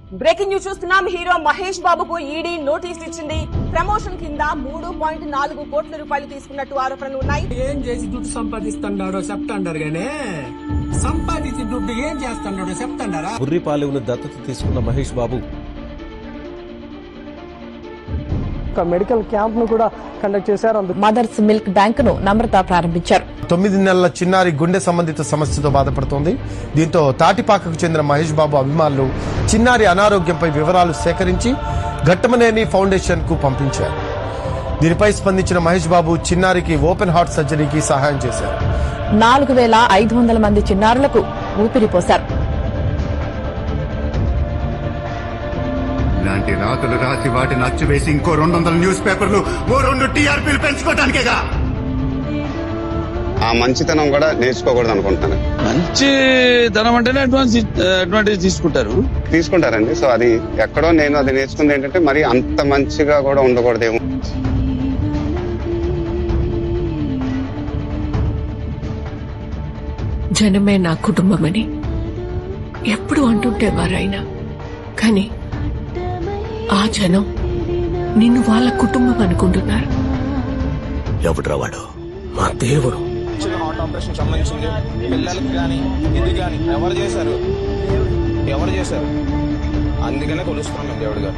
Breaking news చూస్తున్నాం. Hero Mahesh బాబుకు ED notice ఇచ్చింది. ప్రమోషన్ కింద 3.4 కోట్ల రూపాయలు తీసుకున్నట్టు ఆరోపణలు ఉన్నాయి. ఏం చేసి దుడ్డు సంపాదిస్తున్నాడో చెప్తాండారు గానే, సంపాదించి దుడ్డు ఏం చేస్తున్నాడో చెప్తాండారా? బుర్రిపాలెంను దత్తత తీసుకున్న మహేష్ బాబు మెడికల్ క్యాంప్ ను కూడా కండక్ట్ చేశారు. మదర్స్ మిల్క్ బ్యాంక్ ను నమ్రత ప్రారంభించారు. 9 నెలల చిన్నారి గుండె సంబంధిత సమస్యతో బాధపడుతోంది. దీంతో తాటిపాకకు చెందిన మహేష్ బాబు అభిమానులు చిన్నారి అనారోగ్యంపై వివరాలు సేకరించి ఘట్టమనేని ఫౌండేషన్ కు పంపించారు. దీనిపై స్పందించిన మహేష్ బాబు చిన్నారికి ఓపెన్ హార్ట్ సర్జరీకి సహాయం చేశారు. 4500 మంది చిన్నారులకు ఊపిరి పోశారు. ఇలాంటి రాతలు రాసి వాటిని అచ్చువేసి ఇంకో 200 న్యూస్ పేపర్లు, ఓ 2 టీఆర్పీలు పెంచుకోవడానికేగా. ఆ మంచితనం కూడా నేర్చుకోకూడదు అనుకుంటున్నాను. మంచితనం అంటేనే అడ్వాంటేజ్ తీసుకుంటారండి. సో అది ఎక్కడో నేను అది నేర్చుకుంది ఏంటంటే మరి అంత మంచిగా కూడా ఉండకూడదేమో. జనమే నా కుటుంబమని ఎప్పుడు అంటుంటేవారైనా, కానీ ఆ జనం నిన్ను వాళ్ళ కుటుంబం అనుకుంటున్నారు. ఎవడ్రా వాడు? మా దేవుడు. హార్ట్ ఆపరేషన్ సంబంధించింది పిల్లలకి కానీ ఇది కానీ ఎవరు చేశారు? అందుకనే కొలుస్తున్నాం దేవుడు గారు.